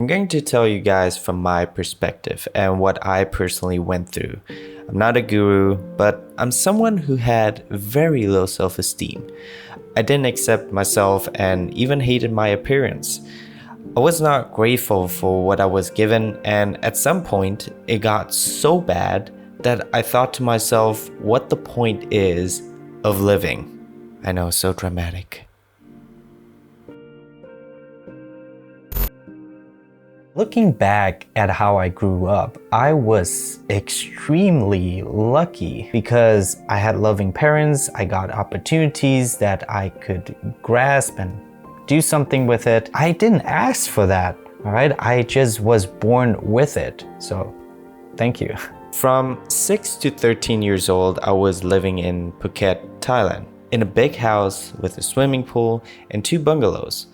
going to tell you guys from my perspective and what I personally went through. I'm not a guru, but I'm someone who had very low self-esteem. I didn't accept myself and even hated my appearance. I was not grateful for what I was given, and at some point, it got so bad that I thought to myself, what the point is of living? I know, so dramatic. Looking back at how I grew up, I was extremely lucky because I had loving parents, I got opportunities that I could grasp and do something with it. I didn't ask for that, all right? I just was born with it, so thank you. From 6 to 13 years old, I was living in Phuket, Thailand, in a big house with a swimming pool and 2 bungalows.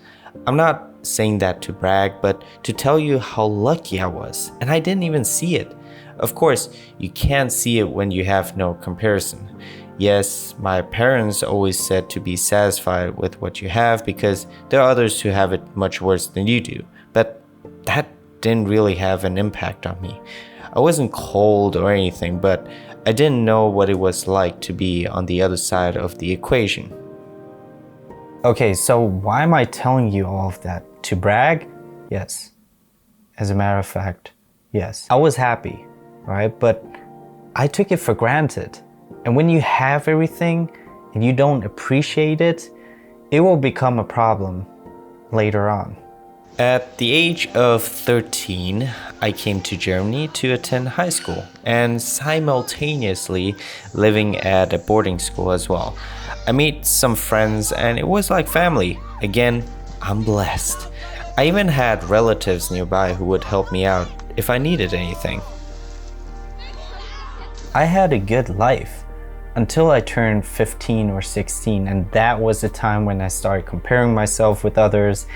I'm not saying that to brag, but to tell you how lucky I was, and I didn't even see it. Of course, you can't see it when you have no comparison. Yes, my parents always said to be satisfied with what you have because there are others who have it much worse than you do, but that didn't really have an impact on me. I wasn't cold or anything, but I didn't know what it was like to be on the other side of the equation. Okay, so why am I telling you all of that? To brag? Yes. As a matter of fact, yes. I was happy, right? But I took it for granted. And when you have everything and you don't appreciate it, it will become a problem later on. At the age of 13, I came to Germany to attend high school and simultaneously living at a boarding school as well. I made some friends and it was like family. Again, I'm blessed. I even had relatives nearby who would help me out if I needed anything. I had a good life until I turned 15 or 16, and that was the time when I started comparing myself with others.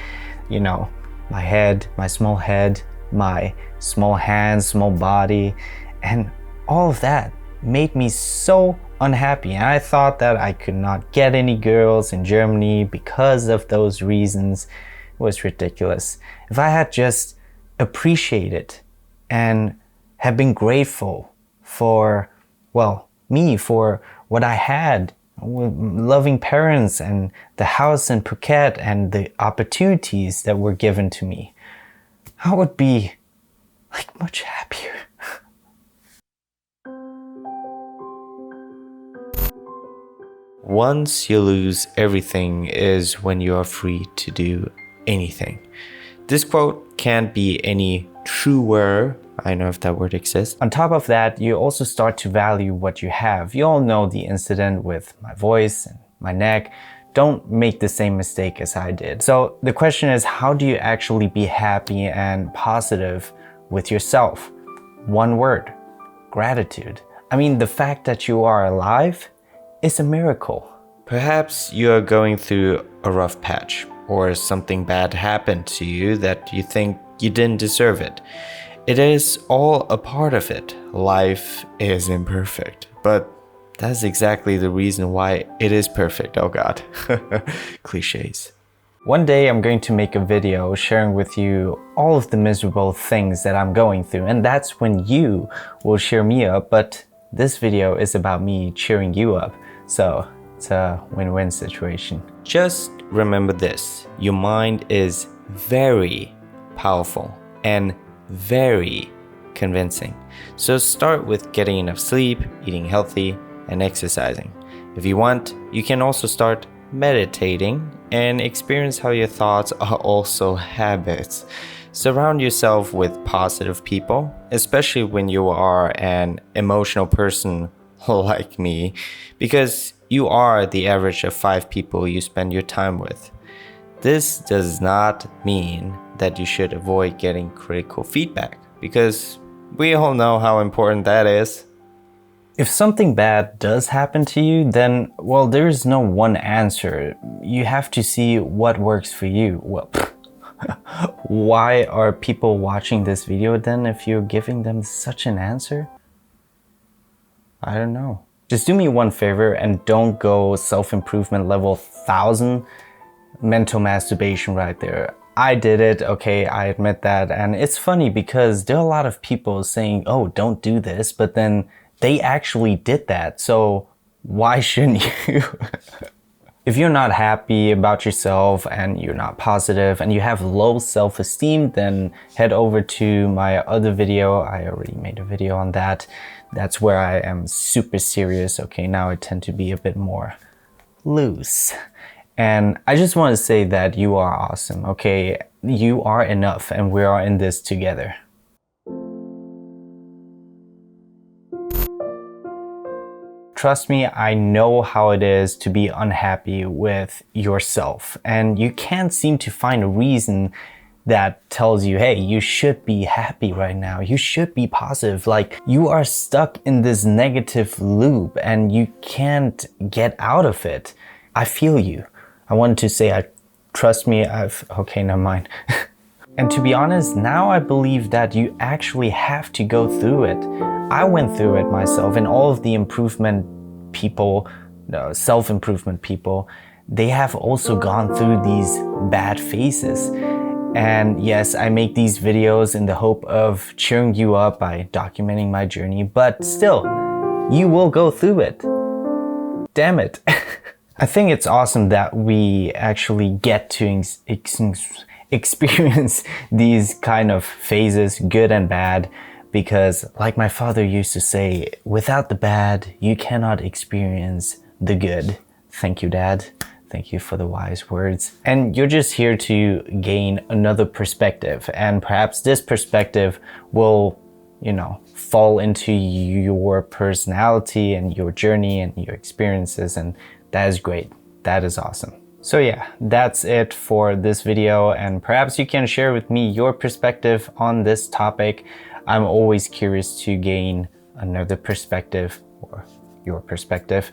You know, my head, my small head, my small hands, small body, and all of that made me so unhappy. And I thought that I could not get any girls in Germany because of those reasons. It was ridiculous. If I had just appreciated and had been grateful for, well, me, for what I had, loving parents and the house in Phuket and the opportunities that were given to me, I would be like much happier. Once you lose everything is when you are free to do anything. This quote can't be any truer. I don't know if that word exists. On top of that, you also start to value what you have. You all know the incident with my voice and my neck. Don't make the same mistake as I did. So the question is, how do you actually be happy and positive with yourself? One word: gratitude. I mean, the fact that you are alive is a miracle. Perhaps you are going through a rough patch, or something bad happened to you that you think you didn't deserve it. It is all a part of it. Life is imperfect, but that's exactly the reason why it is perfect. Oh God, cliches. One day I'm going to make a video sharing with you all of the miserable things that I'm going through, and that's when you will cheer me up, but this video is about me cheering you up. So it's a win-win situation. Just remember this: your mind is very powerful and very convincing. So start with getting enough sleep, eating healthy, and exercising. If you want, you can also start meditating and experience how your thoughts are also habits. Surround yourself with positive people, especially when you are an emotional person like me, because you are the average of 5 people you spend your time with. This does not mean that you should avoid getting critical feedback, because we all know how important that is. If something bad does happen to you, then, well, there is no one answer. You have to see what works for you. Well, why are people watching this video then if you're giving them such an answer? I don't know. Just do me one favor and don't go self-improvement level 1000 mental masturbation right there. I did it, okay, I admit that. And it's funny because there are a lot of people saying, oh, don't do this, but then they actually did that. So why shouldn't you? If you're not happy about yourself and you're not positive and you have low self-esteem, then head over to my other video. I already made a video on that. That's where I am super serious. Okay, now I tend to be a bit more loose. And I just want to say that you are awesome, okay? You are enough and we are in this together. Trust me, I know how it is to be unhappy with yourself, and you can't seem to find a reason that tells you, hey, you should be happy right now. You should be positive. Like, you are stuck in this negative loop and you can't get out of it. I feel you. I wanted to say, trust me, okay, never mind. And to be honest, now I believe that you actually have to go through it. I went through it myself, and all of the improvement people, self-improvement people, they have also gone through these bad phases. And yes, I make these videos in the hope of cheering you up by documenting my journey, but still, you will go through it. Damn it. I think it's awesome that we actually get to experience these kind of phases, good and bad, because like my father used to say, without the bad, you cannot experience the good. Thank you, Dad. Thank you for the wise words. And you're just here to gain another perspective, and perhaps this perspective will, fall into your personality and your journey and your experiences, and that is great. That is awesome. So yeah, that's it for this video, and perhaps you can share with me your perspective on this topic. I'm always curious to gain another perspective, or your perspective.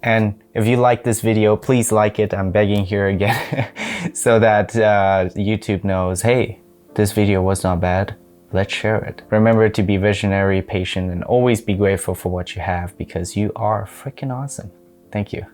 And if you like this video, please like it. I'm begging here again so that YouTube knows, hey, this video was not bad. Let's share it. Remember to be visionary, patient, and always be grateful for what you have, because you are freaking awesome. Thank you.